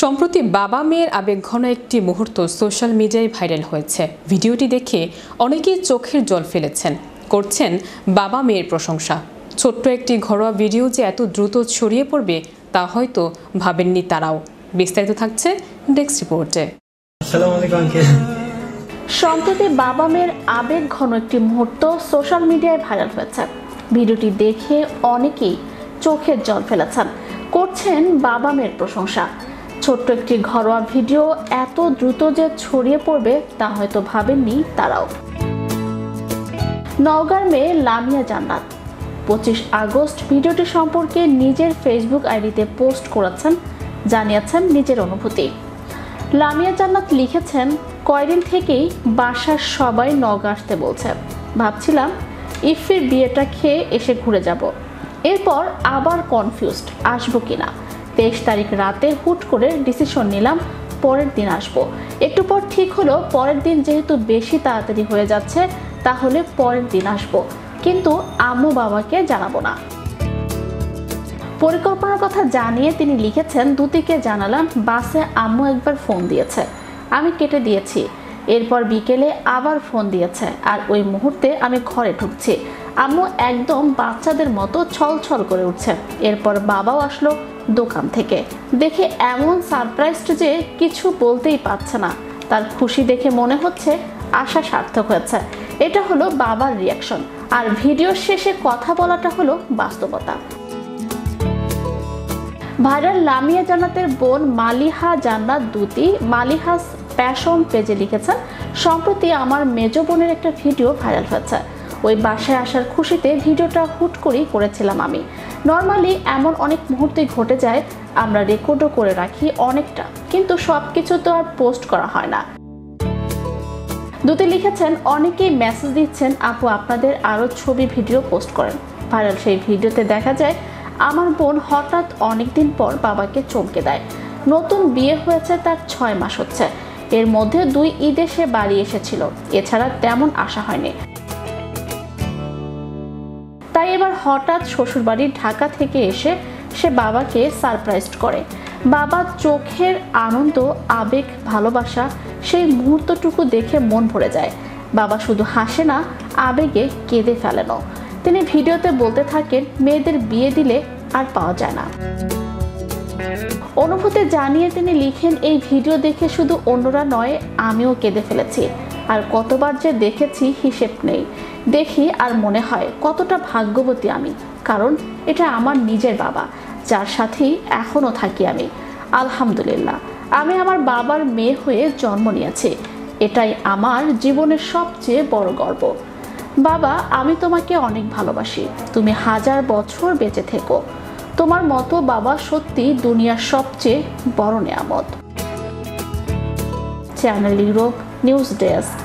সম্প্রতি বাবা মেয়ের আবেগঘন একটি মুহূর্ত সোশ্যাল মিডিয়ায় ভাইরাল হয়েছে। ভিডিওটি দেখে অনেকেই চোখের জল ফেলেছেন, করছেন বাবা মেয়ের প্রশংসা। ছোট্ট একটি ঘরোয়া ভিডিও যে এত দ্রুত ছড়িয়ে পড়বে তা হয়তো ভাবেননি তারাও। বিস্তারিত থাকছে ডেস্ক রিপোর্টে। সম্প্রতি বাবা মেয়ের আবেগঘন একটি মুহূর্ত সোশ্যাল মিডিয়ায় ভাইরাল হয়েছে। ভিডিওটি দেখে অনেকেই চোখের জল ফেলেছেন, করছেন বাবা মেয়ের প্রশংসা। ছোট্ট একটি ঘরোয়া ভিডিও এত দ্রুত যে ছড়িয়ে পড়বে তা হয়তো ভাবেননি তারাও। নওগাঁর মেয়ে লামিয়া জান্নাত 25 আগস্ট ভিডিওটি সম্পর্কে নিজের ফেসবুক আইডিতে পোস্ট করেছেন, জানিয়েছেন নিজের অনুভূতি। লামিয়া জান্নাত লিখেছেন, কয়েকদিন থেকেই বাসার সবাই নওগাঁ আসতে বলছে। ভাবছিলাম ইফির বিয়েটা খেয়ে এসে ঘুরে যাব, এরপর আবার কনফিউজড আসবো কিনা। 23 তারিখ রাতে হুট করে ডিসিশন নিলাম পরের দিন আসবো। একটু পর ঠিক হলো পরের দিন যেহেতু বেশি তাড়াতাড়ি হয়ে যাচ্ছে তাহলে পরের দিন আসবো, কিন্তু আম্মু বাবাকে জানাবো না। পরিকল্পনার কথা জানিয়ে তিনি লিখেছেন, দুতিকে জানালাম, বাসে আম্মু একবার ফোন দিয়েছে, আমি কেটে দিয়েছি। এরপর বিকেলে আবার ফোন দিয়েছে, আর ওই মুহূর্তে আমি ঘরে ঢুকছি। আম্মু একদম বাচ্চাদের মতো ছলছল করে উঠছে। এরপর বাবাও আসলো দোকান থেকে, দেখে এমন সারপ্রাইজড যে কিছু বলতেই পারছে না। তার খুশি দেখে মনে হচ্ছে আশা সার্থক হয়েছে। এটা হলো বাবার রিয়াকশন, আর ভিডিওর শেষে কথা বলাটা হলো বাস্তবতা। ভাইরাল লামিয়া জান্নাতের বোন মালিহা জান্নাত দুতি মালিহাস প্যাশন পেজে লিখেছেন, সম্প্রতি আমার মেজ বোনের একটা ভিডিও ভাইরাল হয়েছে। ওই বাসায় আসার খুশিতে ভিডিওটা হুট করেই করেছিলাম আমি। নর্মালি এমন অনেক মুহূর্তে ঘটে যায়, আমরা রেকর্ডও করে রাখি অনেকটা, কিন্তু সবকিছু তো আর পোস্ট করা হয় না। দুতি লিখেছেন, অনেকেই মেসেজ দিচ্ছেন, আপু আপনাদের আরও ছবি ভিডিও পোস্ট করেন। ভাইরাল সেই ভিডিওতে দেখা যায় আমার বোন হঠাৎ অনেকদিন পর বাবাকে চমকে দেয়। নতুন বিয়ে হয়েছে, তার 6 মাস হচ্ছে। এর মধ্যে 2 ঈদে সে বাড়ি এসেছিল, এছাড়া তেমন আসা হয়নি। তাই এবার হঠাৎ শ্বশুরবাড়ি ঢাকা থেকে এসে সে বাবাকে সারপ্রাইজ করে। বাবার চোখের আনন্দ, আবেগ, ভালোবাসা, সেই মুহূর্তটুকু দেখে মন ভরে যায়। বাবা শুধু হাসে না, আবেগে কেঁদে ফেলেনও। তিনি ভিডিওতে বলতে থাকেন, মেয়েদের বিয়ে দিলে আর পাওয়া যায় না। অনুভূতি জানিয়ে তিনি লিখেন, এই ভিডিও দেখে শুধু অন্যরা নয়, আমিও কেঁদে ফেলেছি। আর কতবার যে দেখেছি হিসেব নেই। দেখি আর মনে হয় কতটা ভাগ্যবতী আমি, কারণ এটা আমার নিজের বাবা, যার সাথেই এখনও থাকি আমি। আলহামদুলিল্লাহ, আমি আমার বাবার মেয়ে হয়ে জন্ম নিয়েছি। এটাই আমার জীবনের সবচেয়ে বড় গর্ব। বাবা, আমি তোমাকে অনেক ভালোবাসি। তুমি 1000 বছর বেঁচে থেকো। তোমার মতো বাবা সত্যি দুনিয়ার সবচেয়ে বড় নেয়ামত। Channel Europe news desk.